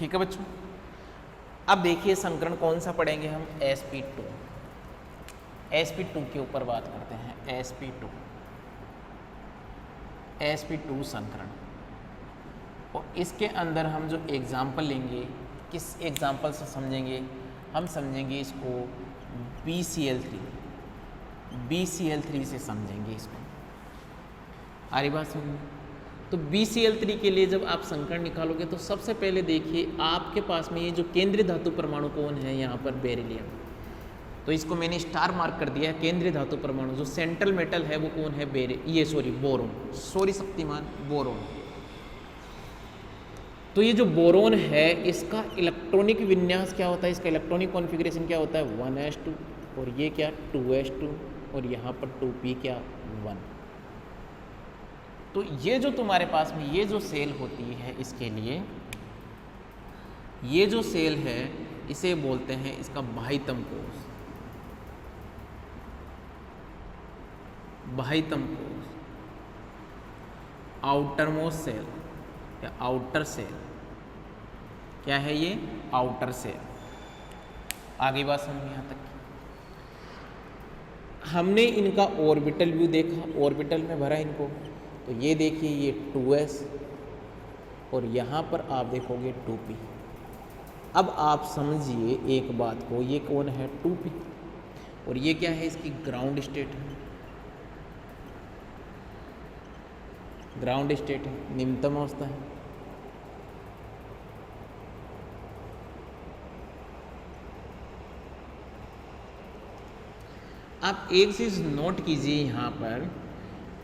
ठीक है बच्चों। अब देखिए संकरण कौन सा पढ़ेंगे हम, sp2। sp2 के ऊपर बात करते हैं, sp2 संकरण। और इसके अंदर हम जो एग्जाम्पल लेंगे, किस एग्जाम्पल से समझेंगे, हम समझेंगे इसको BCl3 से समझेंगे इसको। आ रही बात समझ में? तो BCl3 के लिए जब आप संकरण निकालोगे तो सबसे पहले देखिए आपके पास में ये जो केंद्रीय धातु परमाणु कौन है, यहाँ पर बेरिलियम। तो इसको मैंने स्टार मार्क कर दिया है। केंद्रीय धातु परमाणु जो सेंट्रल मेटल है वो कौन है, बोरोन। तो ये जो बोरोन है इसका इलेक्ट्रॉनिक विन्यास क्या होता है, इसका इलेक्ट्रॉनिक कॉन्फ़िगरेशन क्या होता है, 1s2 और ये क्या 2s2 और यहाँ पर 2p क्या 1। तो ये जो तुम्हारे पास में ये जो सेल होती है, इसके लिए ये जो सेल है इसे बोलते हैं इसका बाह्यतम कोश। आउटर मोस्ट सेल या आउटर सेल, क्या है ये, आउटर सेल। आगे बात समझ में यहाँ तक की। हमने इनका ऑर्बिटल व्यू देखा, ऑर्बिटल में भरा इनको। तो ये देखिए ये 2s और यहाँ पर आप देखोगे 2p। अब आप समझिए एक बात को, ये कौन है 2p और ये क्या है, इसकी ग्राउंड स्टेट है, निम्नतम अवस्था है। आप एक चीज़ नोट कीजिए यहाँ पर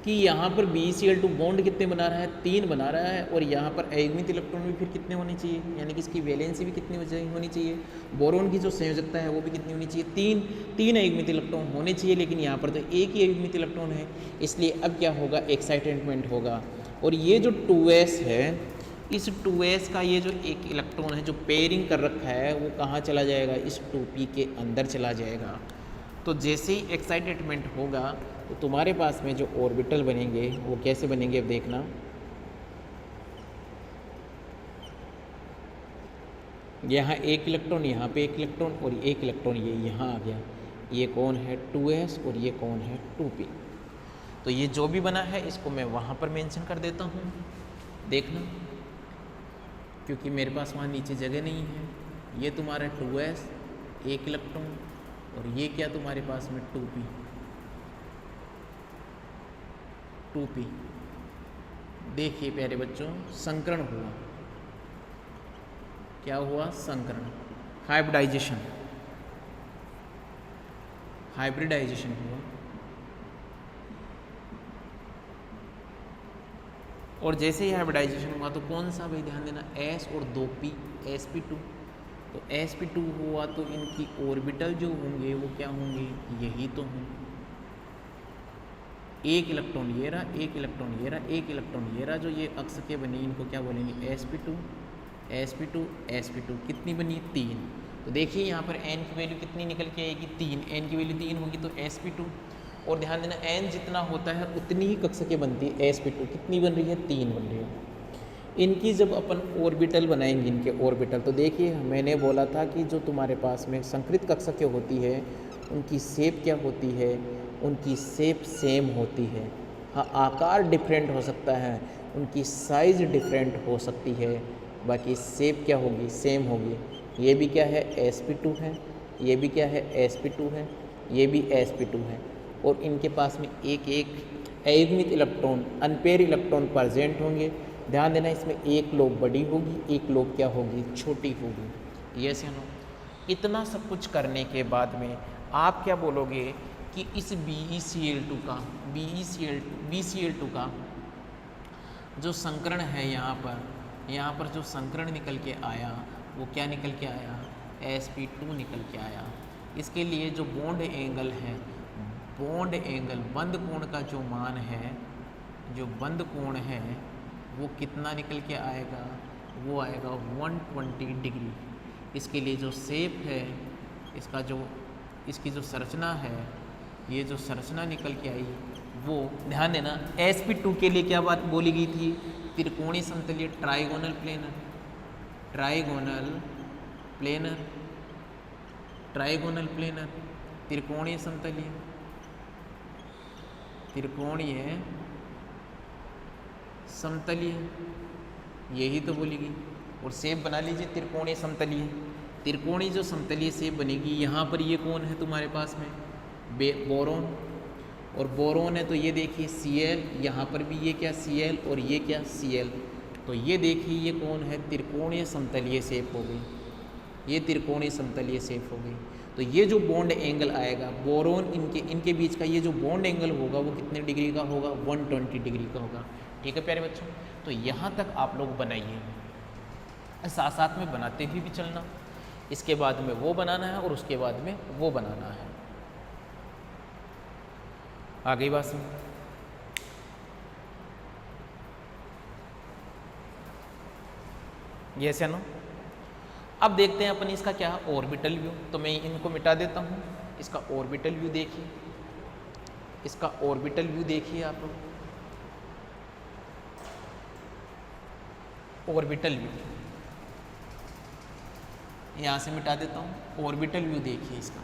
कि यहाँ पर BCl2 बॉन्ड कितने बना रहा है, 3 बना रहा है। और यहाँ पर अयुग्मित इलेक्ट्रॉन भी फिर कितने होने चाहिए, यानी कि इसकी वैलेंसी भी कितनी होनी चाहिए। बोरोन की जो संयोजकता है वो भी कितनी होनी चाहिए, 3 अयुग्मित इलेक्ट्रॉन होने चाहिए। लेकिन यहाँ पर तो एक ही अयुग्मित इलेक्ट्रॉन है, इसलिए अब क्या होगा, एक्साइटेडमेंट होगा। और ये जो 2s है, इस 2s का ये जो एक इलेक्ट्रॉन है जो पेयरिंग कर रखा है वो कहाँ चला जाएगा, इस 2p के अंदर चला जाएगा। तो जैसे ही एक्साइटेडमेंट होगा तो तुम्हारे पास में जो ऑर्बिटल बनेंगे वो कैसे बनेंगे, अब देखना। यहाँ एक इलेक्ट्रॉन, यहाँ पे एक इलेक्ट्रॉन और एक इलेक्ट्रॉन ये यहाँ आ गया। ये कौन है 2s और ये कौन है 2p। तो ये जो भी बना है इसको मैं वहाँ पर मेंशन कर देता हूँ, देखना, क्योंकि मेरे पास वहाँ नीचे जगह नहीं है। ये तुम्हारा 2s एक इलेक्ट्रॉन और ये क्या तुम्हारे पास में 2p। देखिए प्यारे बच्चों, संकरण हुआ, क्या हुआ, संकरण, हाइब्रिडाइजेशन हुआ। और जैसे ही हाइब्रिडाइजेशन हुआ तो कौन सा, भाई ध्यान देना, s और 2p, sp2। तो sp2 हुआ तो इनकी ऑर्बिटल जो होंगे वो क्या होंगे, यही तो होंगे। एक इलेक्ट्रॉन ये रहा, एक इलेक्ट्रॉन ये रहा, एक इलेक्ट्रॉन ये रहा, जो ये अक्ष के बनी इनको क्या बोलेंगे, sp2 कितनी बनी, 3। तो देखिए यहाँ पर n की वैल्यू कितनी निकल के आएगी, 3। n की वैल्यू 3 होगी तो sp2। और ध्यान देना n जितना होता है उतनी ही कक्षकें बनती है। sp2 कितनी बन रही है, 3 बन रही है। इनकी जब अपन ऑर्बिटल बनाएंगे, इनके ऑर्बिटल, तो देखिए मैंने बोला था कि जो तुम्हारे पास में संकृत कक्षकें होती है उनकी शेप क्या होती है, उनकी शेप सेम होती है। हाँ, आकार डिफरेंट हो सकता है, उनकी साइज़ डिफरेंट हो सकती है, बाकी शेप क्या होगी, सेम होगी। ये भी क्या है, sp2 है, ये भी क्या है, sp2 है, ये भी sp2 है। और इनके पास में एक एक अयुग्मित इलेक्ट्रॉन, अनपेयर इलेक्ट्रॉन प्रेजेंट होंगे। ध्यान देना, इसमें एक लोब बड़ी होगी, एक लोब क्या होगी, छोटी होगी। यस या नो। इतना सब कुछ करने के बाद में आप क्या बोलोगे कि इस BCl2 का जो संकरण है, यहाँ पर जो संकरण निकल के आया वो क्या निकल के आया, sp2 निकल के आया। इसके लिए जो बॉन्ड एंगल है, बंद कोण का जो मान है, जो बंद कोण है वो कितना निकल के आएगा, वो आएगा 120 डिग्री। इसके लिए जो शेप है, इसकी जो संरचना है, ये जो संरचना निकल के आई वो, ध्यान देना, sp2 के लिए क्या बात बोली गई थी, त्रिकोणीय समतलीय, trigonal trigonal planar, trigonal planar, त्रिकोणीय समतलीय, त्रिकोणीय समतलीय, यही तो बोलेगी। और शेप बना लीजिए त्रिकोणीय समतलीय। त्रिकोणीय जो समतलीय शेप बनेगी, यहाँ पर ये कौन है तुम्हारे पास में, बोरोन, और बोरोन है तो ये देखिए Cl, यहाँ पर भी ये क्या Cl और ये क्या Cl, तो ये देखिए ये कौन है, त्रिकोणीय समतलीय शेप हो गई, ये त्रिकोणीय समतलीय शेप हो गई। तो ये जो बॉन्ड एंगल आएगा बोरोन इनके बीच का ये जो बॉन्ड एंगल होगा वो कितने डिग्री का होगा, 120 डिग्री का होगा। ठीक है प्यारे बच्चों, तो यहाँ तक आप लोग बनाइए, साथ साथ में बनाते हुए भी चलना। इसके बाद में वो बनाना है और उसके बाद में वो बनाना है। आ गई बात समझ? यस या नो? अब देखते हैं अपन इसका क्या है ऑर्बिटल व्यू। तो मैं इनको मिटा देता हूँ। इसका ऑर्बिटल व्यू देखिए, इसका ऑर्बिटल व्यू देखिए आप लोग, ऑर्बिटल व्यू यहाँ से मिटा देता हूँ। ऑर्बिटल व्यू देखिए इसका,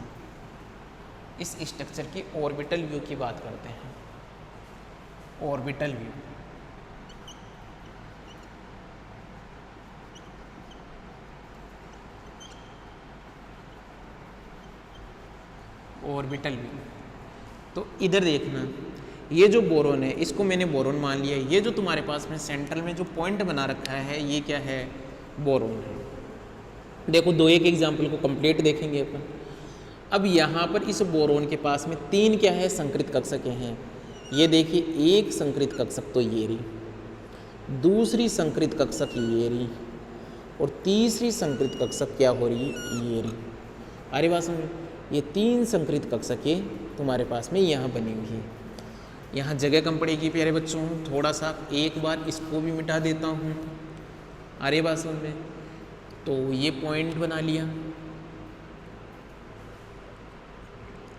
इस स्ट्रक्चर की ऑर्बिटल व्यू की बात करते हैं। Orbital view, orbital view. तो इधर देखना, ये जो बोरोन है इसको मैंने बोरोन मान लिया। ये जो तुम्हारे पास में सेंट्रल में जो पॉइंट बना रखा है ये क्या है, बोरोन है। देखो दो एक एग्जाम्पल को कंप्लीट देखेंगे अपन। अब यहाँ पर इस बोरोन के पास में तीन क्या है, संकृत कक्षकें हैं। ये देखिए एक संकृत कक्षक तो ये रही, दूसरी संकृत कक्षक ये रही, और तीसरी संकृत कक्षक क्या हो रही, ये रही। अरे बात समझो, ये तीन संकृत कक्षकें तुम्हारे पास में यहाँ बनी हुई है। यहाँ जगह कम पड़ेगी प्यारे बच्चों, थोड़ा सा एक बार इसको भी मिटा देता हूँ। अरे बात समझ में, तो ये पॉइंट बना लिया,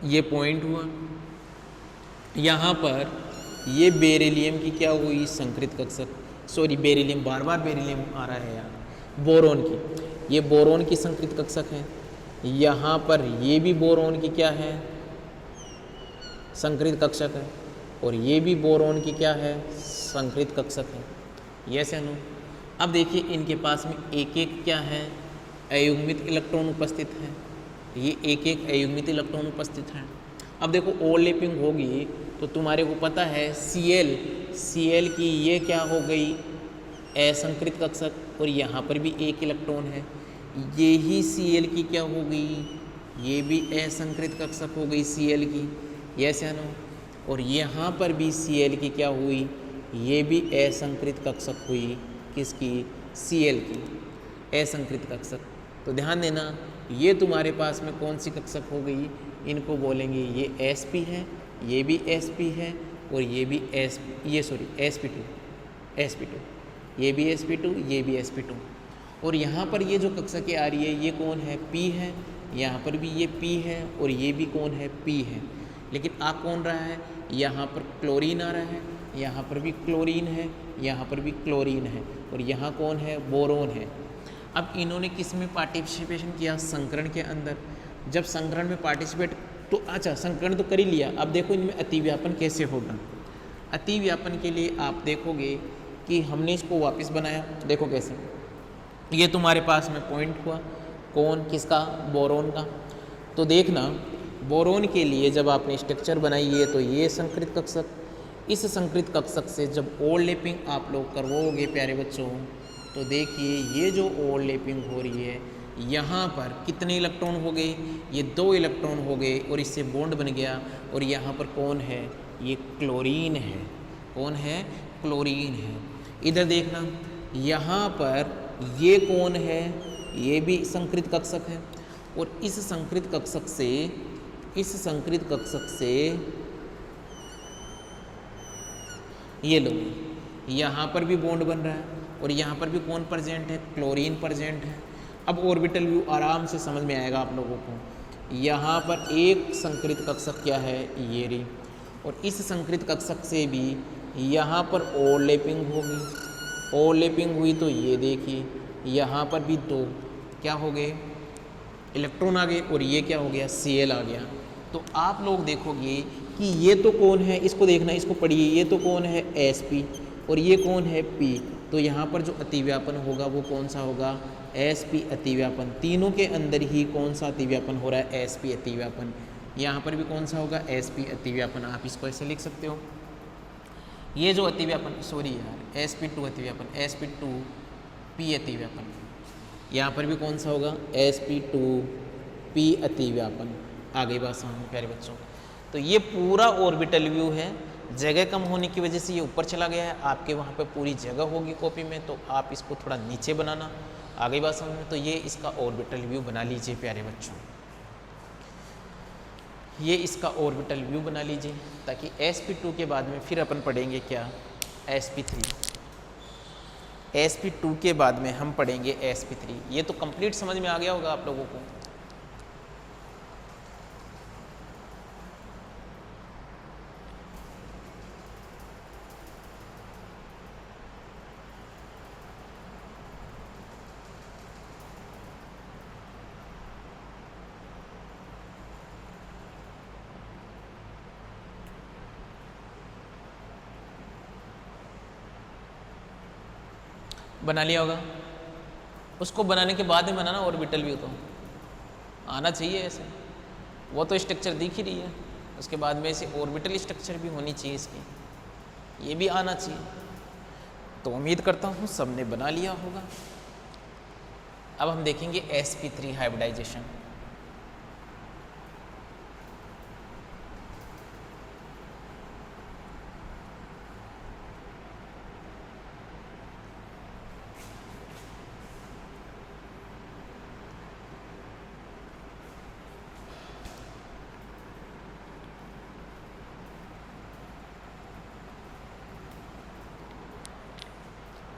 ये पॉइंट हुआ। यहाँ पर ये बेरिलियम की क्या हुई, संकृत कक्षक, सॉरी बेरिलियम, बार बार बेरिलियम आ रहा है यार, बोरोन की, ये बोरोन की संकृत कक्षक है। यहाँ पर ये भी बोरोन की क्या है, संकृत कक्षक है, और ये भी बोरोन की क्या है, संकृत कक्षक है। यस या नो? अब देखिए इनके पास में एक एक क्या है, अयुग्मित इलेक्ट्रॉन उपस्थित है। ये एक एक अयुग्मित इलेक्ट्रॉन उपस्थित है। अब देखो ओवरलैपिंग होगी तो तुम्हारे को पता है Cl की ये क्या हो गई, असंकृत कक्षक, और यहाँ पर भी एक इलेक्ट्रॉन है। ये ही Cl की क्या हो गई, ये भी असंकृत कक्षक हो गई Cl की। यस या नो? और यहाँ पर भी Cl की क्या हुई, ये भी असंकृत कक्षक हुई, किसकी, Cl की, असंकृत कक्षक। तो ध्यान देना, ये तुम्हारे पास में कौन सी कक्षक हो गई, इनको बोलेंगे ये sp है, ये भी sp है, और ये भी sp2, ये भी sp2, ये भी sp2। और यहाँ पर ये जो कक्षकें आ रही है ये कौन है, p है, यहाँ पर भी ये p है, और ये भी कौन है, p है। लेकिन आ कौन रहा है, यहाँ पर क्लोरीन आ रहा है, यहाँ पर भी क्लोरीन है, यहाँ पर भी क्लोरीन है, और यहाँ कौन है, बोरोन है। अब इन्होंने किस में पार्टिसिपेशन किया, संकरण के अंदर। जब संकरण में पार्टिसिपेट, तो अच्छा संकरण तो कर ही लिया। अब देखो इनमें अतिव्यापन कैसे होगा। अतिव्यापन के लिए आप देखोगे कि हमने इसको वापस बनाया, देखो कैसे। ये तुम्हारे पास में पॉइंट हुआ, कौन, किसका, बोरोन का। तो देखना बोरोन के लिए जब आपने स्ट्रक्चर बनाई है तो ये संकृत कक्षक, इस संकृत कक्षक से जब ओवरलैपिंग आप लोग करवाओगे प्यारे बच्चों, तो देखिए ये जो ओवरलैपिंग हो रही है यहाँ पर कितने इलेक्ट्रॉन हो गए, ये 2 इलेक्ट्रॉन हो गए, और इससे बॉन्ड बन गया। और यहाँ पर कौन है, ये क्लोरीन है, कौन है, क्लोरीन है। इधर देखना, यहाँ पर ये कौन है, ये भी संकृत कक्षक है, और इस संकृत कक्षक से ये लो, यहाँ पर भी बॉन्ड बन रहा है, और यहाँ पर भी कौन प्रेजेंट है, क्लोरीन प्रेजेंट है। अब ऑर्बिटल व्यू आराम से समझ में आएगा आप लोगों को। यहाँ पर एक संकृत कक्षक क्या है, ये रही, और इस संकृत कक्षक से भी यहाँ पर ओवरलैपिंग होगी। ओवरलैपिंग हुई तो ये देखिए यहाँ पर भी 2 क्या हो गए, इलेक्ट्रॉन आ गए, और ये क्या हो गया, Cl आ गया। तो आप लोग देखोगे कि ये तो कौन है, इसको देखना, इसको पढ़िए, ये तो कौन है Sp, और ये कौन है P। तो यहाँ पर जो अतिव्यापन होगा वो कौन सा होगा, Sp अतिव्यापन। तीनों के अंदर ही कौन सा अतिव्यापन हो रहा है, Sp अतिव्यापन। यहाँ पर भी कौन सा होगा, Sp अतिव्यापन। आप इसको ऐसे लिख सकते हो, ये जो अतिव्यापन, सॉरी यार, Sp2 अतिव्यापन, Sp2P अतिव्यापन। यहाँ पर भी कौन सा होगा, Sp2P अतिव्यापन। आ गई बात समझ में प्यारे बच्चों। तो ये पूरा ऑर्बिटल व्यू है। जगह कम होने की वजह से ये ऊपर चला गया है, आपके वहाँ पे पूरी जगह होगी कॉपी में, तो आप इसको थोड़ा नीचे बनाना। आ गई बात समझ में। तो ये इसका ऑर्बिटल व्यू बना लीजिए प्यारे बच्चों, ये इसका ऑर्बिटल व्यू बना लीजिए, ताकि Sp2 के बाद में फिर अपन पढ़ेंगे क्या, Sp3। Sp2 के बाद में हम पढ़ेंगे Sp3। ये तो कंप्लीट समझ में आ गया होगा आप लोगों को। बना लिया होगा। उसको बनाने के बाद में बनाना ऑर्बिटल व्यू, तो आना चाहिए ऐसे। वो तो स्ट्रक्चर दिख ही रही है, उसके बाद में ऐसे ऑर्बिटल स्ट्रक्चर भी होनी चाहिए इसकी, ये भी आना चाहिए। तो उम्मीद करता हूँ सबने बना लिया होगा। अब हम देखेंगे Sp3 hybridisation.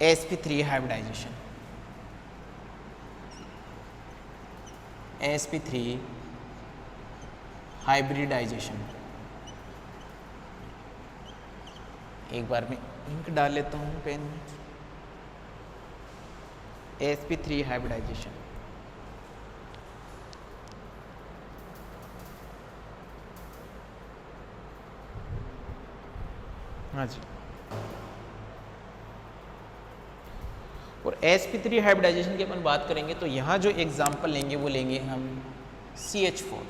Sp3 hybridisation, Sp3 hybridisation. एक बार में इंक डाल लेता हूँ पेन में। Sp3 हाइब्रिडाइजेशन, हाँ जी। और Sp3 हाइब्रिडाइजेशन की अपन बात करेंगे तो यहाँ जो एग्जाम्पल लेंगे वो लेंगे हम CH4।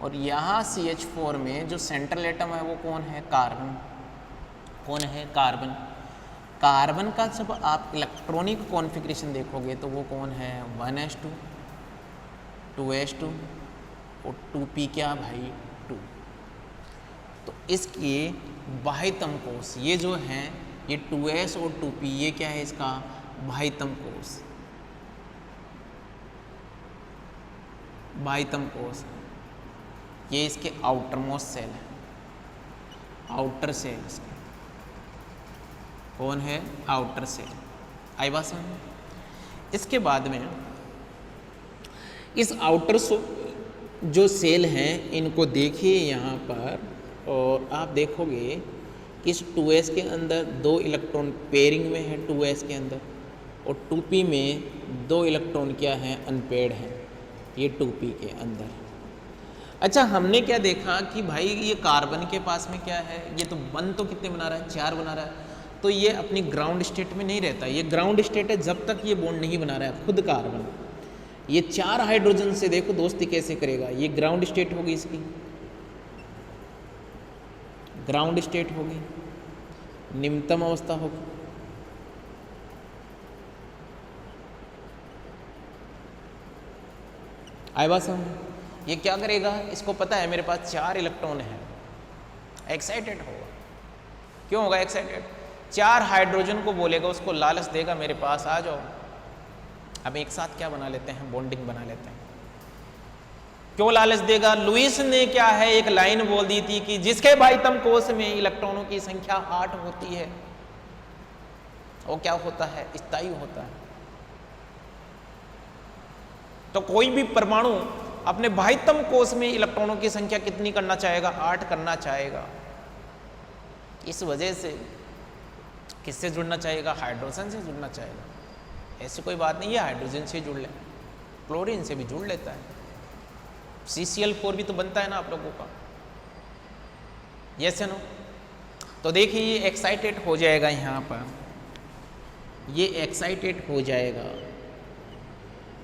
और यहाँ CH4 में जो सेंट्रल एटम है वो कौन है, कार्बन। कौन है, कार्बन। कार्बन का जब आप इलेक्ट्रॉनिक कॉन्फ़िगरेशन देखोगे तो वो कौन है, 1s2 2s2 और 2p क्या भाई, 2। तो इसके बाह्यतम कोष ये जो है, ये 2s और 2p, ये क्या है इसका बाह्यतम कोष। बाह्यतम कोष ये इसके आउटर मोस्ट सेल है, आउटर सेल इसके कौन है, आउटर सेल। आई बात समझ। इसके बाद में इस आउटर जो सेल हैं इनको देखिए यहाँ पर, और आप देखोगे इस 2s के अंदर 2 इलेक्ट्रॉन पेयरिंग में है 2s के अंदर, और 2p में 2 इलेक्ट्रॉन क्या हैं, अनपेयर्ड हैं ये 2p के अंदर। अच्छा, हमने क्या देखा कि भाई ये कार्बन के पास में क्या है, ये तो बंद तो कितने बना रहा है, 4 बना रहा है। तो ये अपनी ग्राउंड स्टेट में नहीं रहता, ये ग्राउंड स्टेट है जब तक ये बॉन्ड नहीं बना रहा है खुद कार्बन। ये 4 हाइड्रोजन से देखो दोस्ती कैसे करेगा, ये ग्राउंड स्टेट होगी, इसकी ग्राउंड स्टेट होगी, निम्नतम अवस्था होगी। आई बात समझ। ये क्या करेगा, इसको पता है मेरे पास 4 इलेक्ट्रॉन है, एक्साइटेड होगा। क्यों होगा एक्साइटेड, 4 हाइड्रोजन को बोलेगा, उसको लालच देगा मेरे पास आ जाओ। अब एक साथ क्या बना लेते हैं, बॉन्डिंग बना लेते हैं। क्यों लालच देगा, लुईस ने क्या है एक लाइन बोल दी थी कि जिसके बाह्यतम कोष में इलेक्ट्रॉनों की संख्या 8 होती है वो क्या होता है, स्थायी होता है। तो कोई भी परमाणु अपने बाह्यतम कोष में इलेक्ट्रॉनों की संख्या कितनी करना चाहेगा, 8 करना चाहेगा। इस वजह से किससे जुड़ना चाहेगा? हाइड्रोजन से जुड़ना चाहेगा। ऐसी कोई बात नहीं है हाइड्रोजन से जुड़ ले, क्लोरीन से भी जुड़ लेता है। CCl4 भी तो बनता है ना आप लोगों का, यस या नो? तो देखिए ये एक्साइटेड हो जाएगा, यहाँ पर ये एक्साइटेड हो जाएगा,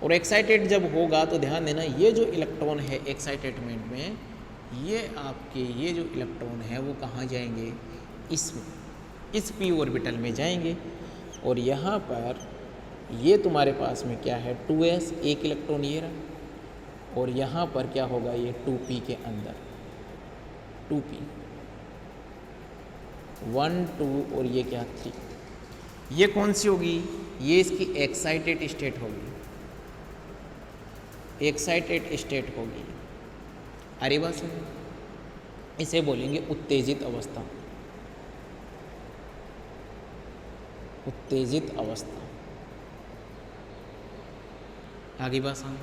और एक्साइटेड जब होगा तो ध्यान देना ये जो इलेक्ट्रॉन है एक्साइटेडमेंट में, ये आपके ये जो इलेक्ट्रॉन है वो कहाँ जाएंगे? इसमें, इस p ऑर्बिटल में जाएंगे। और यहाँ पर ये तुम्हारे पास में क्या है? 2s, एक इलेक्ट्रॉन ये रहा, और यहाँ पर क्या होगा? ये 2p के अंदर 2p 1 2 और ये क्या 3। ये कौन सी होगी? ये इसकी एक्साइटेड स्टेट होगी, एक्साइटेड स्टेट होगी। अरे बस इसे बोलेंगे उत्तेजित अवस्था, उत्तेजित अवस्था। आगे बात समझ,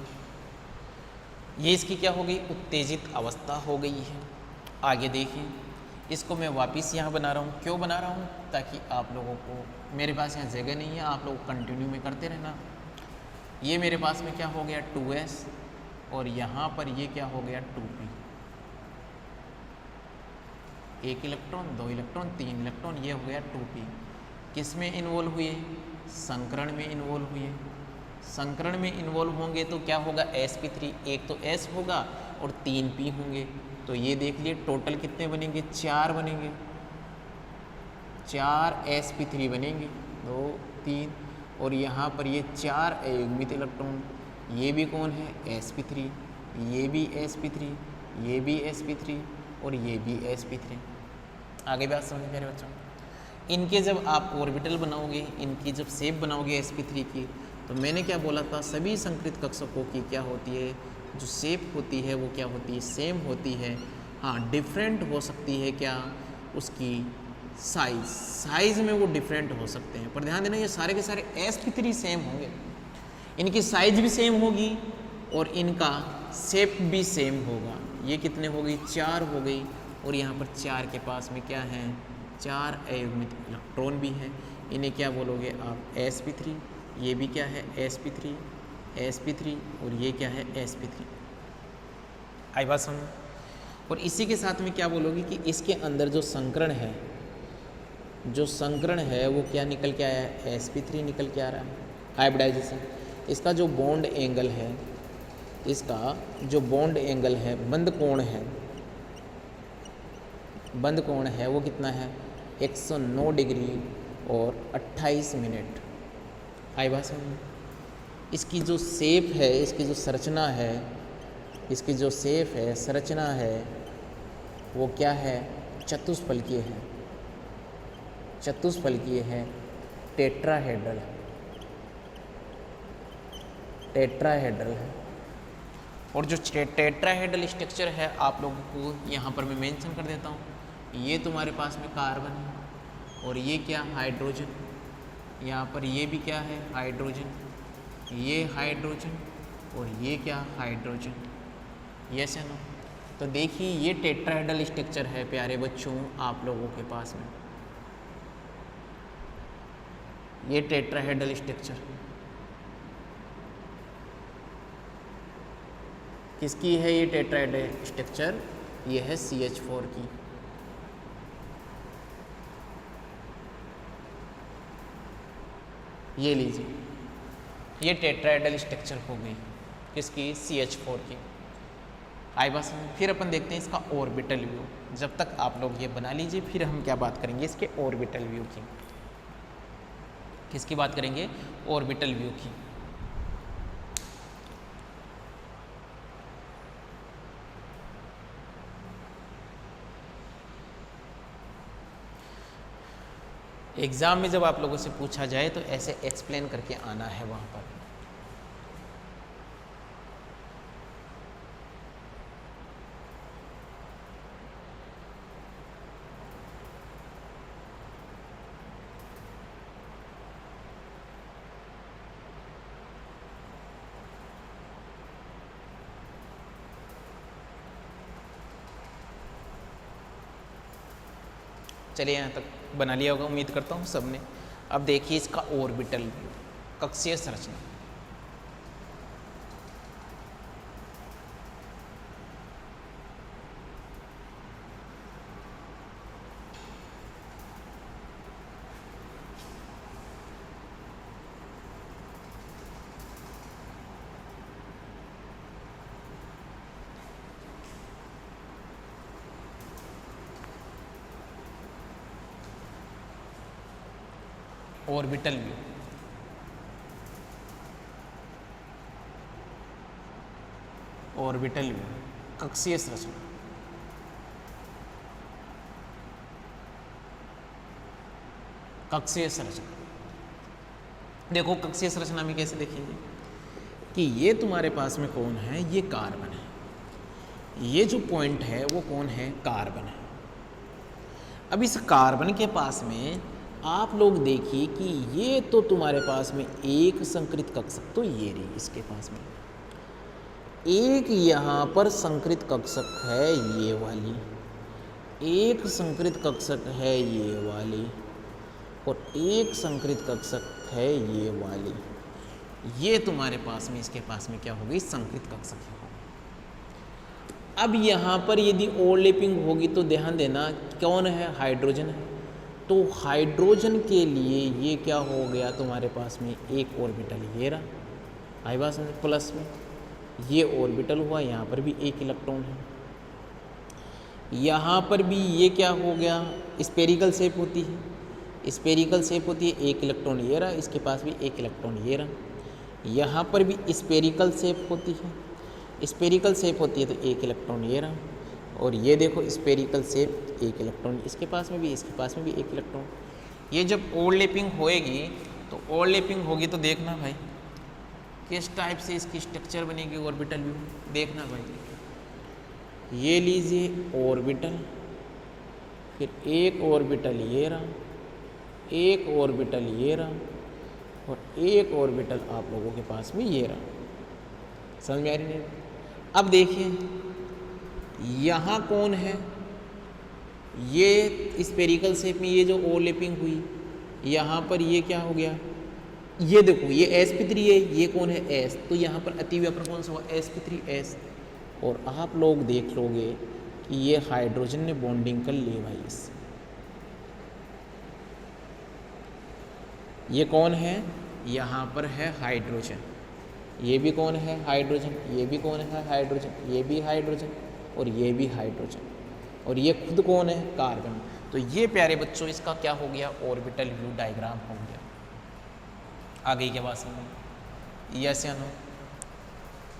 ये इसकी क्या हो गई? उत्तेजित अवस्था हो गई है। आगे देखिए, इसको मैं वापस यहाँ बना रहा हूँ। क्यों बना रहा हूँ? ताकि आप लोगों को, मेरे पास यहाँ जगह नहीं है, आप लोग कंटिन्यू में करते रहना। ये मेरे पास में क्या हो गया? 2s, और यहाँ पर ये क्या हो गया? 2p। एक इलेक्ट्रॉन, 2 इलेक्ट्रॉन, 3 इलेक्ट्रॉन, ये हो गया 2p। किस में इन्वॉल्व हुए? संकरण में इन्वॉल्व हुए। संकरण में इन्वॉल्व होंगे तो क्या होगा? sp3, एक तो s होगा और 3 p होंगे। तो ये देख लिए टोटल कितने बनेंगे? 4 बनेंगे, 4 sp3 बनेंगे, 2 3, और यहाँ पर ये 4 अयुग्मित इलेक्ट्रॉन, ये भी कौन है? sp3, ये भी sp3, ये भी sp3, और ये भी sp3। आगे बात समझ मेरे बच्चों, इनके जब आप ऑर्बिटल बनाओगे, इनकी जब शेप बनाओगे sp3 की, तो मैंने क्या बोला था? सभी संकृत कक्षकों की क्या होती है? जो शेप होती है वो क्या होती है? सेम होती है। हाँ, डिफरेंट हो सकती है क्या? उसकी साइज़ में वो डिफरेंट हो सकते हैं, पर ध्यान देना ये सारे के सारे sp3 सेम होंगे। इनकी साइज भी सेम होगी और इनका शेप भी सेम होगा। ये कितने हो गई? 4 हो गई, और यहाँ पर 4 के पास में क्या है? 4 अयुग्मित इलेक्ट्रॉन भी हैं। इन्हें क्या बोलोगे आप? sp3। ये भी क्या है? sp3, sp3, और ये क्या है? sp3। आई बात समझ? और इसी के साथ में क्या बोलोगे कि इसके अंदर जो संकरण है, जो संकरण है वो क्या निकल के आया है? sp3 निकल के आ रहा है, हाइब्रिडाइजेशन। इसका जो बॉन्ड एंगल है, इसका जो बॉन्ड एंगल है, बंद कोण है, बंद कोण है वो कितना है? 109 डिग्री और 28 मिनट। आई बात समझ? इसकी जो शेप है, इसकी जो संरचना है, इसकी जो शेप है, संरचना है, वो क्या है? चतुष्फलकीय है, चतुष्फलकीय है, टेट्राहेड्रल है, टेट्राहेड्रल है। और जो टेट्राहेड्रल स्ट्रक्चर है आप लोगों को यहाँ पर मैं मेंशन कर देता हूँ। ये तुम्हारे पास में कार्बन है, और ये क्या? हाइड्रोजन। यहाँ पर ये भी क्या है? हाइड्रोजन। ये हाइड्रोजन, और ये क्या? हाइड्रोजन। यस या नो? तो देखिए ये टेट्राहेड्रल स्ट्रक्चर है प्यारे बच्चों आप लोगों के पास में, ये टेट्राहेड्रल स्ट्रक्चर किसकी है? ये टेट्राहेड्रल स्ट्रक्चर ये है CH4 की। ये लीजिए, ये टेट्राहेड्रल स्ट्रक्चर हो गई किसकी? CH4 की। आई बस फिर अपन देखते हैं इसका ऑर्बिटल व्यू। जब तक आप लोग ये बना लीजिए, फिर हम क्या बात करेंगे? इसके ऑर्बिटल व्यू की। किसकी बात करेंगे? ऑर्बिटल व्यू की। एग्ज़ाम में जब आप लोगों से पूछा जाए तो ऐसे एक्सप्लेन करके आना है वहाँ पर। चलिए यहाँ तक। बना लिया होगा, उम्मीद करता हूँ सबने। अब देखिए इसका ऑर्बिटल व्यू, कक्षीय संरचना। ऑर्बिटल व्यू, ऑर्बिटल व्यू, कक्षीय संरचना। कक्षीय संरचना देखो, कक्षीय संरचना में कैसे देखेंगे कि ये तुम्हारे पास में कौन है, ये कार्बन है। ये जो पॉइंट है वो कौन है, कार्बन है। अब इस कार्बन के पास में आप लोग देखिए कि ये तो तुम्हारे पास में एक संकरित कक्षक तो ये रही, इसके पास में एक यहाँ पर संकरित कक्षक है ये वाली, एक संकरित कक्षक है ये वाली, और एक संकरित कक्षक है ये वाली। ये तुम्हारे पास में, इसके पास में क्या होगी, संकरित कक्षक है। अब यहाँ पर यदि ओवरलैपिंग होगी तो ध्यान देना कौन है, हाइड्रोजन है। तो हाइड्रोजन के लिए ये क्या हो गया तुम्हारे पास में, एक ऑर्बिटल ये रहा, आई बात में प्लस में ये ऑर्बिटल हुआ, यहाँ पर भी एक इलेक्ट्रॉन है, यहाँ पर भी ये क्या हो गया, स्पेरिकल शेप होती है, स्पेरिकल शेप होती है, एक इलेक्ट्रॉन ये रहा, इसके पास भी एक इलेक्ट्रॉन ये रहा, यहाँ पर भी स्पेरिकल शेप होती है, स्पेरिकल शेप होती है तो एक इलेक्ट्रॉन ये रहा, और ये देखो स्पेरिकल शेप, एक इलेक्ट्रॉन इसके पास में भी, इसके पास में भी एक इलेक्ट्रॉन। ये जब ओवरलैपिंग होएगी तो ओवरलैपिंग होगी तो देखना भाई किस टाइप से इसकी स्ट्रक्चर बनेगी ऑर्बिटल व्यू, देखना भाई। ये लीजिए ऑर्बिटल, फिर एक ऑर्बिटल ये रहा, एक ऑर्बिटल ये रहा, और एक ऑर्बिटल आप लोगों के पास में ये रहा। समझ में आ रही नहीं? अब देखिए यहाँ कौन है, ये स्पेरिकल शेप में ये जो ओवरलैपिंग हुई, यहाँ पर ये क्या हो गया, ये देखो ये sp3 है, ये कौन है s, तो यहाँ पर अतिव्यापन कौन सा हुआ, sp3s। और आप लोग देख लोगे कि ये हाइड्रोजन ने बॉन्डिंग कर ली भाई इससे। ये कौन है, यहाँ पर है हाइड्रोजन, ये भी कौन है, हाइड्रोजन, ये भी कौन है, हाइड्रोजन, ये भी हाइड्रोजन, और ये भी हाइड्रोजन, और ये खुद कौन है, कार्बन। तो ये प्यारे बच्चों इसका क्या हो गया, ऑर्बिटल व्यू डायग्राम हो गया। आ गई क्या बात समझ, यस या नो?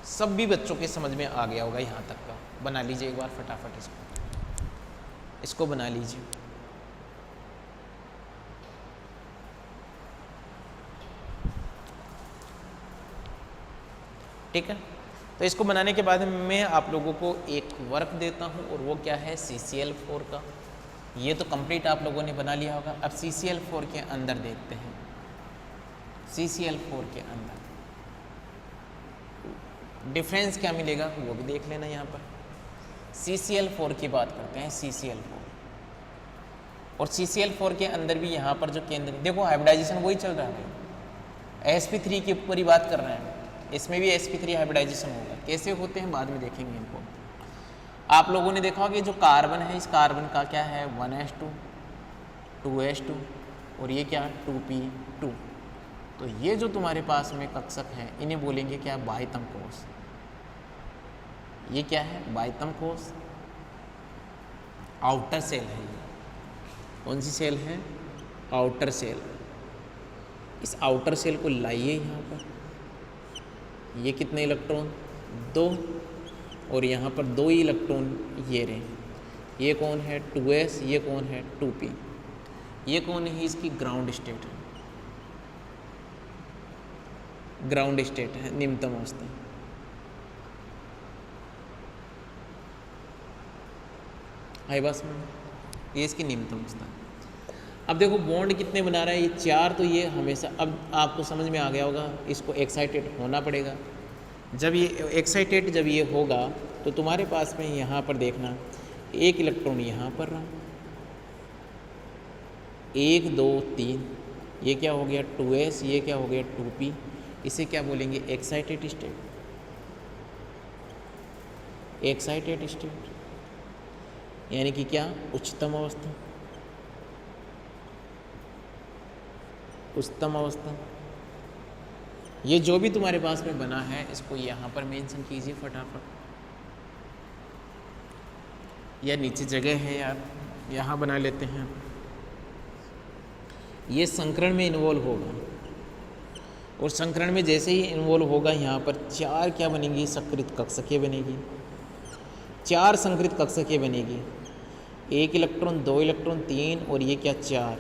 सब भी बच्चों के समझ में आ गया होगा यहाँ तक का। बना लीजिए एक बार फटाफट इसको बना लीजिए। ठीक है, तो इसको बनाने के बाद मैं आप लोगों को एक वर्क देता हूँ, और वो क्या है, CCl4 का। ये तो कंप्लीट आप लोगों ने बना लिया होगा। अब CCl4 के अंदर देखते हैं, CCl4 के अंदर डिफरेंस क्या मिलेगा वो भी देख लेना। यहाँ पर CCl4 की बात करते हैं, CCl4, और CCl4 के अंदर भी यहाँ पर जो केंद्र, देखो हाइब्रिडाइजेशन वही चल रहा है, sp3 के ऊपर ही बात कर रहे हैं। इसमें भी sp3 हाइब्रिडाइजेशन होगा, कैसे होते हैं बाद में देखेंगे इनको। आप लोगों ने देखा कि जो कार्बन है, इस कार्बन का क्या है, 1s2 2s2, और ये क्या 2p2। तो ये जो तुम्हारे पास में कक्षक हैं इन्हें बोलेंगे क्या, बाह्यतम कोष। ये क्या है, बाह्यतम कोष, आउटर सेल है। ये कौन सी सेल है, आउटर सेल। इस आउटर सेल को लाइए यहाँ पर, ये कितने इलेक्ट्रॉन, 2, और यहाँ पर 2 ही इलेक्ट्रॉन ये रहे। ये कौन है, 2s, ये कौन है, 2p। ये कौन है, इसकी ग्राउंड स्टेट है, ग्राउंड स्टेट है, निम्नतम अवस्था। आई बस में ये इसकी निम्नतम अवस्था। अब देखो बॉन्ड कितने बना रहा है, ये 4, तो ये हमेशा, अब आपको समझ में आ गया होगा, इसको एक्साइटेड होना पड़ेगा। जब ये एक्साइटेड जब ये होगा तो तुम्हारे पास में यहाँ पर देखना, एक इलेक्ट्रॉन यहाँ पर रहा, 1 2 3, ये क्या हो गया 2s, ये क्या हो गया 2p, इसे क्या बोलेंगे एक्साइटेड स्टेट, एक्साइटेड स्टेट यानी कि क्या उच्चतम अवस्था, उच्चतम अवस्था। ये जो भी तुम्हारे पास में बना है इसको यहाँ पर मेंशन कीजिए फटाफट, या नीचे जगह है यार यहाँ बना लेते हैं। ये संकरण में इन्वॉल्व होगा और संकरण में जैसे ही इन्वॉल्व होगा यहाँ पर 4 क्या बनेंगी सक्रिय कक्षकें बनेगी, 4 संकृत कक्षकें बनेगी, 1 इलेक्ट्रॉन 2 इलेक्ट्रॉन 3 और ये क्या 4,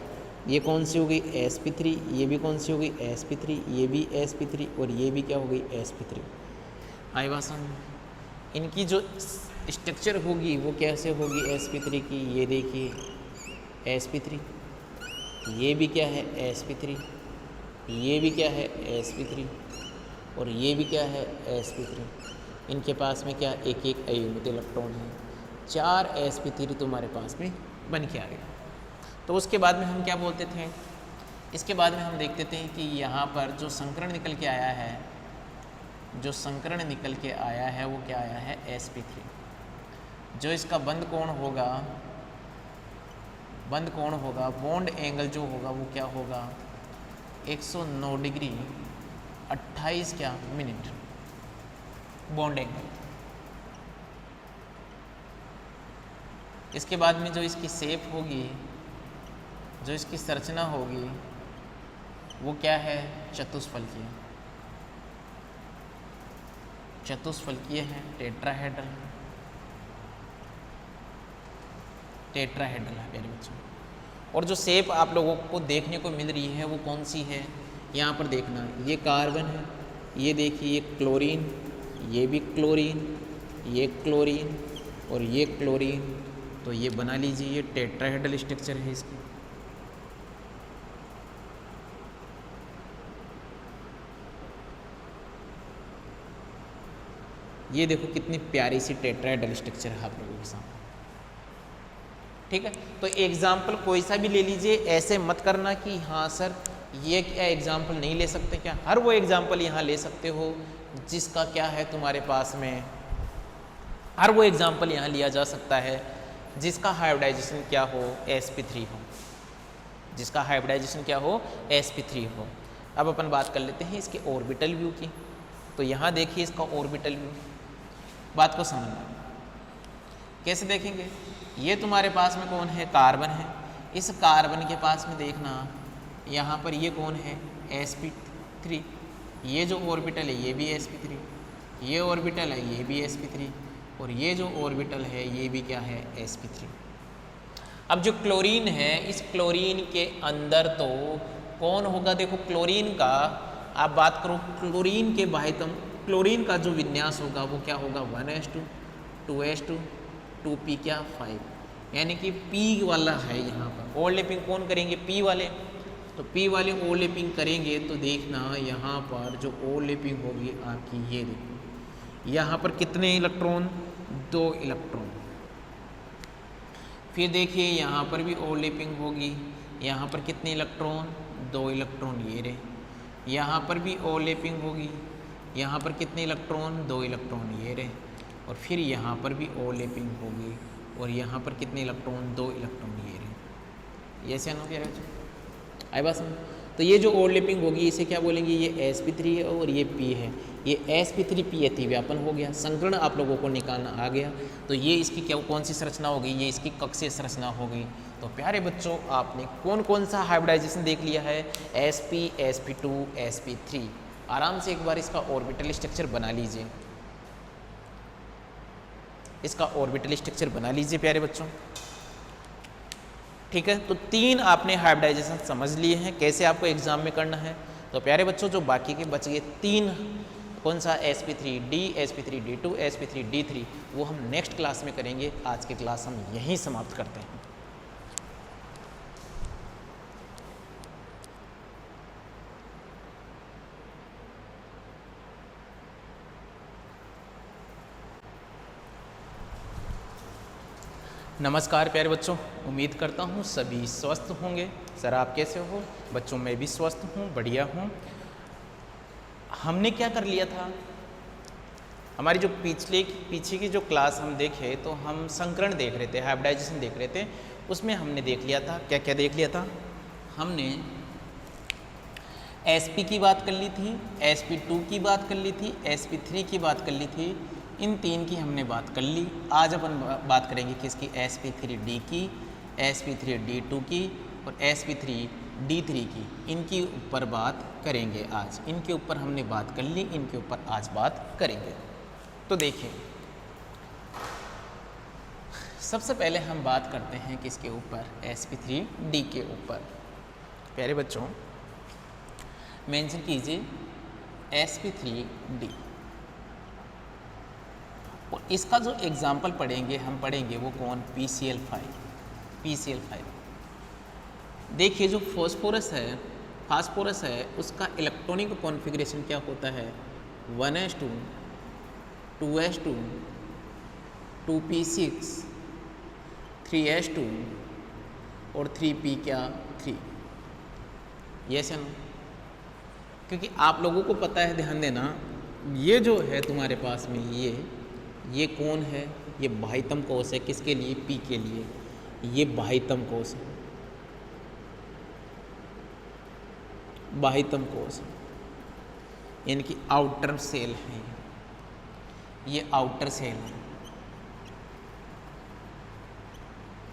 ये कौन सी हो गई sp3, ये भी कौन सी हो गई sp3, ये भी sp3 और ये भी क्या हो गई sp3। आई बात समझ? इनकी जो स्ट्रक्चर होगी वो कैसे होगी sp3 की, ये देखिए sp3, ये भी क्या है sp3, ये भी क्या है sp3 और ये भी क्या है sp3। इनके पास में क्या एक एक अयुग्मित इलेक्ट्रॉन है, 4 sp3 तुम्हारे पास में बन के आ गया। तो उसके बाद में हम क्या बोलते थे, इसके बाद में हम देखते थे कि यहाँ पर जो संकरण निकल के आया है, जो संकरण निकल के आया है वो क्या आया है sp3। जो इसका बंद कोण होगा, बंद कोण होगा, बॉन्ड एंगल जो होगा वो क्या होगा 109 डिग्री 28 क्या मिनट बॉन्ड एंगल। इसके बाद में जो इसकी शेप होगी, जो इसकी संरचना होगी वो क्या है चतुष्फलकीय, चतुष्फलकीय है, टेट्राहेड्रल, टेट्राहेड्रल है मेरे बच्चों। और जो शेप आप लोगों को देखने को मिल रही है वो कौन सी है, यहाँ पर देखना, ये कार्बन है, ये देखिए ये क्लोरीन, ये भी क्लोरीन, ये क्लोरीन और ये क्लोरीन, तो ये बना लीजिए ये टेट्राहेड्रल स्ट्रक्चर है इसकी। ये देखो कितनी प्यारी सी टेट्राहेड्रल स्ट्रक्चर है आप लोगों के सामने, ठीक है। तो एग्जाम्पल कोई सा भी ले लीजिए, ऐसे मत करना कि हाँ सर ये क्या एग्जाम्पल नहीं ले सकते क्या, हर वो एग्जाम्पल यहाँ ले सकते हो जिसका क्या है तुम्हारे पास में, हर वो एग्जाम्पल यहाँ लिया जा सकता है जिसका हाइब्रिडाइजेशन क्या हो sp3 हो, जिसका हाइब्रिडाइजेशन क्या हो sp3 हो। अब अपन बात कर लेते हैं इसके ऑर्बिटल व्यू की। तो यहाँ देखिए इसका ऑर्बिटल व्यू, बात को समझना कैसे देखेंगे। ये तुम्हारे पास में कौन है कार्बन है, इस कार्बन के पास में देखना यहाँ पर ये कौन है sp3, ये जो ऑर्बिटल है ये भी sp3, ये ऑर्बिटल है ये भी sp3 और ये जो ऑर्बिटल है ये भी क्या है sp3। अब जो क्लोरीन है, इस क्लोरीन के अंदर तो कौन होगा, देखो क्लोरीन का आप बात करो, क्लोरीन के बाह्यतम, क्लोरीन का जो विन्यास होगा वो क्या होगा 1s2 2s2 2p क्या 5, यानी कि p वाला है यहाँ पर। ओवरलैपिंग कौन करेंगे p वाले, तो p वाले ओवरलैपिंग करेंगे तो देखना यहाँ पर जो ओवरलैपिंग होगी आपकी, ये देखो यहाँ पर कितने इलेक्ट्रॉन 2 इलेक्ट्रॉन। फिर देखिए यहाँ पर भी ओवरलैपिंग होगी, यहाँ पर कितने इलेक्ट्रॉन 2 इलेक्ट्रॉन ये रहे, यहाँ पर भी ओवरलैपिंग होगी, यहाँ पर कितने इलेक्ट्रॉन 2 इलेक्ट्रॉन ये रहे और फिर यहाँ पर भी ओवरलैपिंग होगी और यहाँ पर कितने इलेक्ट्रॉन 2 इलेक्ट्रॉन ये रहे। ये सेन हो गया आई बात समझ। तो ये जो ओवरलैपिंग होगी इसे क्या बोलेंगे, ये sp3 है और ये p है, ये sp3p अतिव्यापन हो गया, संकरण आप लोगों को निकालना आ गया। तो ये इसकी क्या कौन सी संरचना हो गई, ये इसकी कक्षीय संरचना हो गई। तो प्यारे बच्चों आपने कौन कौन सा हाइब्रिडाइजेशन देख लिया है, sp sp2 sp3। आराम से एक बार इसका ऑर्बिटल स्ट्रक्चर बना लीजिए, इसका ऑर्बिटल स्ट्रक्चर बना लीजिए प्यारे बच्चों, ठीक है। तो 3 आपने हाइब्रिडाइजेशन समझ लिए हैं कैसे आपको एग्जाम में करना है। तो प्यारे बच्चों जो बाकी के बच गए 3, कौन सा sp3d sp3d2 sp3d3, वो हम नेक्स्ट क्लास में करेंगे। आज की क्लास हम यहीं समाप्त करते हैं। नमस्कार प्यारे बच्चों, उम्मीद करता हूँ सभी स्वस्थ होंगे। सर आप कैसे हो? बच्चों मैं भी स्वस्थ हूँ, बढ़िया हूँ। हमने क्या कर लिया था, हमारी जो पीछे की जो क्लास हम देखे तो हम संकरण देख रहे थे, हाइब्रिडाइजेशन देख रहे थे। उसमें हमने देख लिया था, क्या क्या देख लिया था हमने, sp की बात कर ली थी, sp2 की बात कर ली थी, sp3 की बात कर ली थी। इन तीन की हमने बात कर ली। आज अपन बात करेंगे किसकी, sp3d की, sp3d2 की और sp3d3 की। इनके ऊपर बात करेंगे आज। इनके ऊपर हमने बात कर ली, इनके ऊपर आज बात करेंगे। तो देखिए, सबसे पहले हम बात करते हैं किसके ऊपर, sp3d के ऊपर। प्यारे बच्चों मेंशन कीजिए sp3d, और इसका जो एग्जाम्पल पढ़ेंगे हम पढ़ेंगे वो कौन, PCl5। देखिए जो फास्फोरस है उसका इलेक्ट्रॉनिक कॉन्फ़िगरेशन क्या होता है, 1s2 2s2 2p6 3s2 और 3p क्या 3। यस या नो? क्योंकि आप लोगों को पता है, ध्यान देना, ये जो है तुम्हारे पास में ये कौन है, ये बाह्यतम कोश है। किसके लिए, पी के लिए। ये बाह्यतम कोश है, बाह्यतम कोश यानी कि आउटर सेल है। ये आउटर सेल है।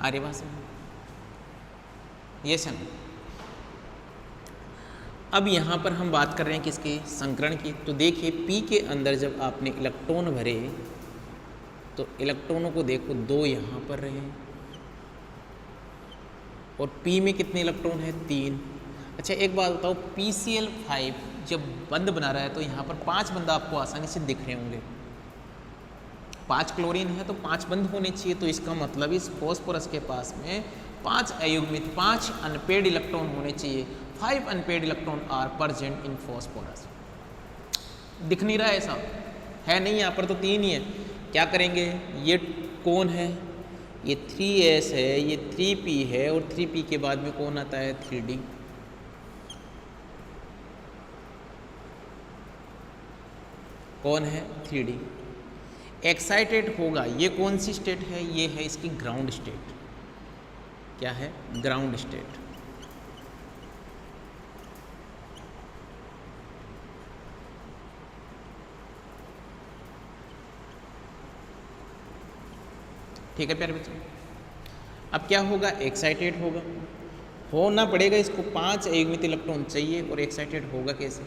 आर्य भाषा ये सन। अब यहाँ पर हम बात कर रहे हैं किसकी, संकरण की। तो देखिए पी के अंदर जब आपने इलेक्ट्रॉन भरे तो इलेक्ट्रॉनों को देखो, 2 यहाँ पर रहे और पी में कितने इलेक्ट्रॉन है, 3। अच्छा एक बात बताओ, PCl5 जब बंद बना रहा है तो यहाँ पर 5 बंद आपको आसानी से दिख रहे होंगे। 5 क्लोरीन है तो 5 बंद होने चाहिए। तो इसका मतलब इस फॉस्फोरस के पास में 5 अयुग्मित 5 अनपेड इलेक्ट्रॉन होने चाहिए। 5 unpaired electron are present in phosphorus. दिख नहीं रहा है, ऐसा है नहीं, यहाँ पर तो 3 ही है। क्या करेंगे, ये कौन है, ये 3s है, ये 3p है और 3p के बाद में कौन आता है, 3d। कौन है, 3d। एक्साइटेड होगा, ये कौन सी स्टेट है, ये है इसकी ग्राउंड स्टेट। क्या है, ग्राउंड स्टेट। ठीक है प्यारे बच्चों। अब क्या होगा, एक्साइटेड होना पड़ेगा इसको। 5 अयुग्मित इलेक्ट्रॉन चाहिए और एक्साइटेड होगा कैसे,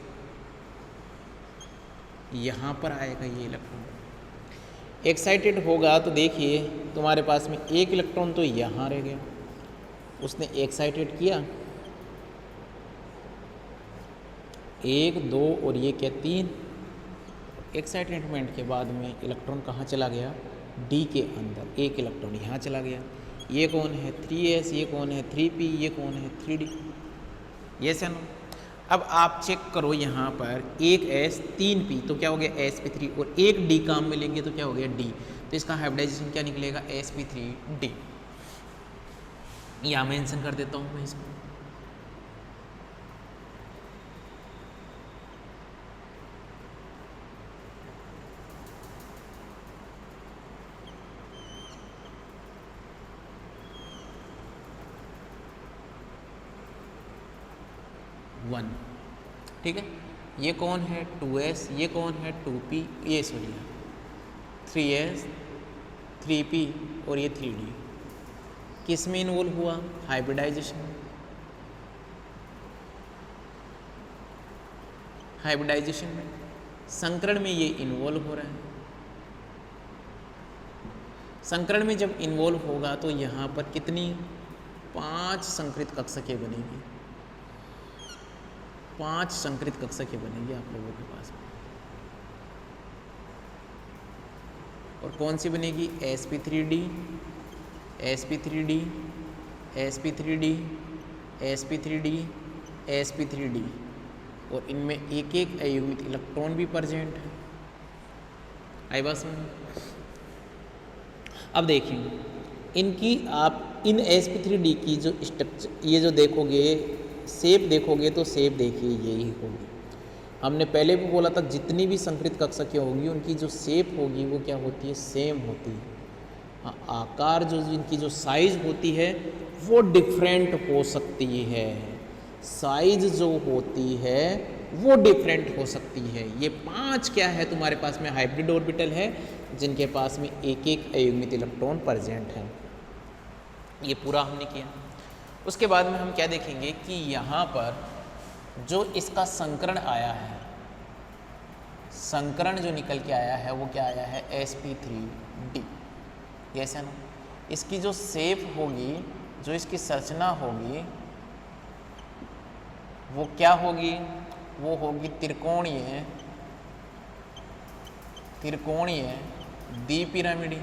यहाँ पर आएगा ये इलेक्ट्रॉन। एक्साइटेड होगा तो देखिए तुम्हारे पास में 1 इलेक्ट्रॉन तो यहाँ रह गया, उसने एक्साइटेड किया 1 2 और ये क्या 3। एक्साइटमेंट के बाद में इलेक्ट्रॉन कहाँ चला गया, डी के अंदर। 1 इलेक्ट्रॉन यहाँ चला गया। ये कौन है, 3s, ये कौन है 3p, ये कौन है 3d। यस या नो? अब आप चेक करो यहाँ पर 1s 3p तो क्या हो गया, sp3 और 1 d काम में लेंगे तो क्या हो गया, d। तो इसका हाइब्रिडाइजेशन क्या निकलेगा, sp3d। यहाँ मेंशन कर देता हूँ मैं इसको। वन, ठीक है। ये कौन है, 2s, ये कौन है 2p, ये सॉरी 3s 3p और ये 3d। किस में इन्वॉल्व हुआ, हाइब्रिडाइजेशन। हाइब्रिडाइजेशन में, संकरण में ये इन्वॉल्व हो रहा है। संकरण में जब इन्वॉल्व होगा तो यहाँ पर कितनी, 5 संकरित कक्षकें बनेगी। 5 संकरित कक्षकें बनेगी आप लोगों के पास में। और कौन सी बनेगी, sp3d sp3d sp3d sp3d sp3d। और इनमें एक एक अयुग्मित इलेक्ट्रॉन भी प्रेजेंट है। आई बात समझ। अब देखिए इनकी आप इन sp3d की जो स्ट्रक्चर ये जो देखोगे शेप देखोगे तो शेप देखिए यही होगी। हमने पहले भी बोला था जितनी भी संकरित कक्षकें होगी उनकी जो शेप होगी वो क्या होती है, सेम होती है। हाँ, आकार जो इनकी जो साइज होती है वो डिफरेंट हो सकती है, साइज जो होती है वो डिफरेंट हो सकती है। ये 5 क्या है तुम्हारे पास में हाइब्रिड ऑर्बिटल है जिनके पास में एक एक अयुग्मित इलेक्ट्रॉन प्रेजेंट है। ये पूरा हमने किया। उसके बाद में हम क्या देखेंगे कि यहाँ पर जो इसका संकरण आया है, संकरण जो निकल के आया है वो क्या आया है, sp3d। ऐसा ना, इसकी जो शेप होगी, जो इसकी संरचना होगी वो क्या होगी, वो होगी त्रिकोणीय द्विपिरामिडी,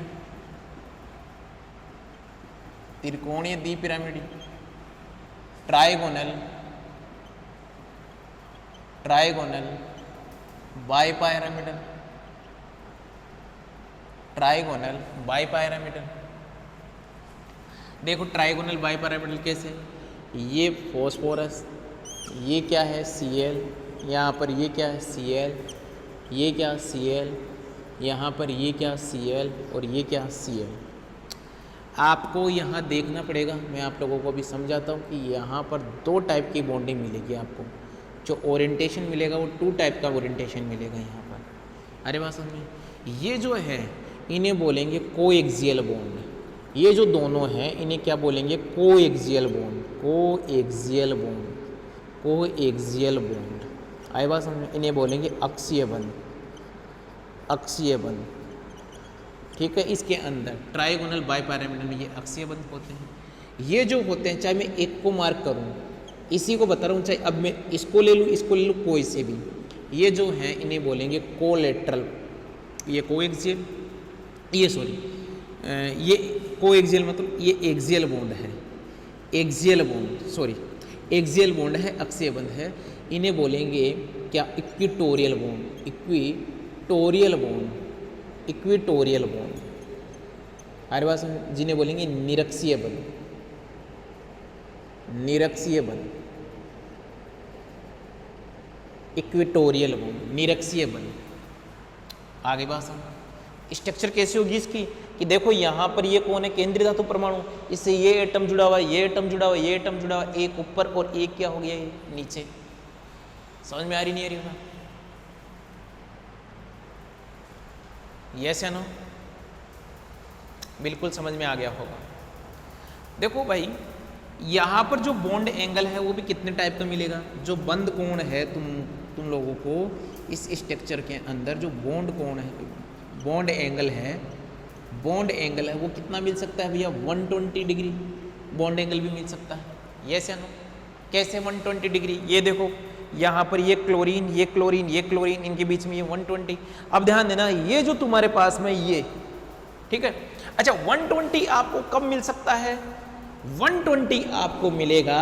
त्रिकोणीय द्विपिरामिडी, ट्राइगोनल बाइपिरामिडल, ट्राइगोनल बाइपिरामिडल। देखो ट्राइगोनल बाइपिरामिडल कैसे, ये फॉस्फोरस, ये क्या है Cl, यहाँ पर ये क्या है Cl, ये क्या Cl, यहाँ पर ये क्या Cl और ये क्या Cl। आपको यहाँ देखना पड़ेगा, मैं आप लोगों को भी समझाता हूँ कि यहाँ पर 2 टाइप की बॉन्डिंग मिलेगी आपको। जो ओरिएंटेशन मिलेगा वो 2 टाइप का ओरिएंटेशन मिलेगा यहाँ पर। अरे बात समझ में, ये जो है इन्हें बोलेंगे कोएक्सियल बॉन्ड। ये जो दोनों हैं इन्हें क्या बोलेंगे, coaxial bond, coaxial bond, coaxial bond. आए बात समझ में, इन्हें बोलेंगे अक्षीय बंध, अक्षीय बंध। ठीक है, इसके अंदर ट्राइगोनल बाइपिरामिडल में ये अक्षीय बंध होते हैं। ये जो होते हैं, चाहे मैं एक को मार्क करूं, इसी को बता रहा हूँ, चाहे अब मैं इसको ले लूँ, इसको ले लूँ, कोई से भी, ये जो हैं इन्हें बोलेंगे कोलेटरल। ये कोएक्सियल, ये सॉरी ये कोएक्सियल मतलब ये एक्सियल बॉन्ड है, axial bond sorry axial bond है, अक्षीय बंध है। इन्हें बोलेंगे क्या, equatorial bond, equatorial bond, equatorial bond. हर बात जिन्हें बोलेंगे निरक्षीय बंध, निरक्षीय बंध, इक्वेटोरियल बॉन्ड, निरक्षीय बंध। आगे बात समझ, स्ट्रक्चर कैसी होगी इसकी कि देखो यहाँ पर ये कौन है, केंद्रीय धातु परमाणु, इससे ये एटम जुड़ा हुआ है, ये एटम जुड़ा हुआ है, ये एटम जुड़ा हुआ है, एक ऊपर और एक क्या हो गया ये नीचे। समझ में आ रही नहीं आ रही होगा, यस या नो, बिल्कुल समझ में आ गया होगा। देखो भाई यहाँ पर जो बॉन्ड एंगल है वो भी कितने टाइप का मिलेगा। जो बंद कोण है तुम लोगों को इस स्ट्रक्चर के अंदर जो बॉन्ड कोण है, बॉन्ड एंगल है, बॉन्ड एंगल है वो कितना मिल सकता है भैया, 120 डिग्री बॉन्ड एंगल भी मिल सकता है। यस या नो, कैसे 120 डिग्री, ये देखो यहाँ पर ये क्लोरीन, ये क्लोरीन, ये क्लोरीन, इनके बीच में ये 120। अब ध्यान देना, ये जो तुम्हारे पास में ये, ठीक है, अच्छा 120 आपको कब मिल सकता है, 120 आपको मिलेगा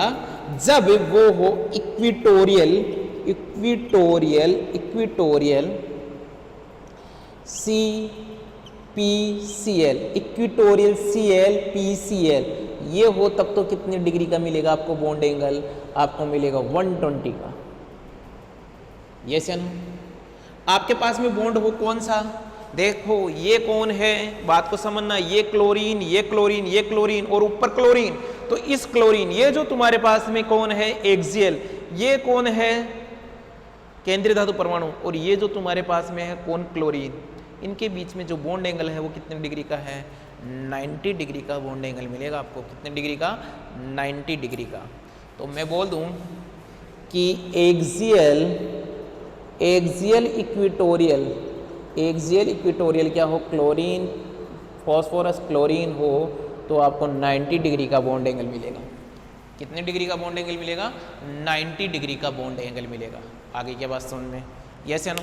जब वो हो equatorial, equatorial, equatorial CpCl, equatorial ClPCl, ये हो तब तो कितनी डिग्री का मिलेगा आपको बॉन्ड एंगल, आपको मिलेगा 120 का। यस या नो, आपके पास में बॉन्ड हो कौन सा, देखो ये कौन है, बात को समझना, ये क्लोरीन, ये क्लोरीन, ये क्लोरीन और ऊपर क्लोरीन, तो इस क्लोरीन, ये जो तुम्हारे पास में कौन है एक्सियल, ये कौन है केंद्रीय धातु परमाणु, और ये जो तुम्हारे पास में है कौन क्लोरीन, इनके बीच में जो बॉन्ड एंगल है वो कितने डिग्री का है, 90 डिग्री का बॉन्ड एंगल मिलेगा आपको। कितने डिग्री का, 90 डिग्री का। तो मैं बोल दूं कि axial, axial equatorial, axial equatorial क्या हो, क्लोरीन फॉस्फोरस क्लोरीन हो तो आपको 90 डिग्री का बॉन्ड एंगल मिलेगा। कितने डिग्री का बॉन्ड एंगल मिलेगा, 90 डिग्री का बॉन्ड एंगल मिलेगा। आगे क्या बात समझ में, यस या नो।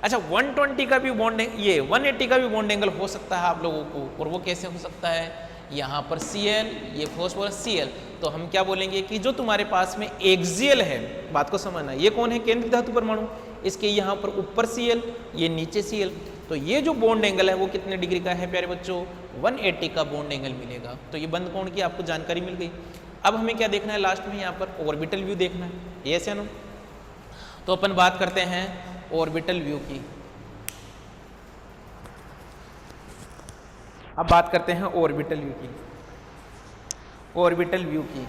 अच्छा 120 का भी बॉन्ड, ये 180 का भी बॉन्ड एंगल हो सकता है आप लोगों को, और वो कैसे हो सकता है, यहाँ पर Cl, ये फॉस्फोरस Cl, तो हम क्या बोलेंगे कि जो तुम्हारे पास में एक्सियल है, बात को समझना, ये कौन है केंद्रीय धातु परमाणु, इसके यहाँ पर ऊपर Cl, ये नीचे Cl, तो ये जो बॉन्ड एंगल है वो कितने डिग्री का है प्यारे बच्चों, 180 का बॉन्ड एंगल मिलेगा। तो ये बंद कोण की आपको जानकारी मिल गई। अब हमें क्या देखना है लास्ट में, यहाँ पर ऑर्बिटल व्यू देखना है, यस या नो। तो अपन बात करते हैं ऑर्बिटल व्यू की। अब बात करते हैं ऑर्बिटल व्यू की। ऑर्बिटल व्यू की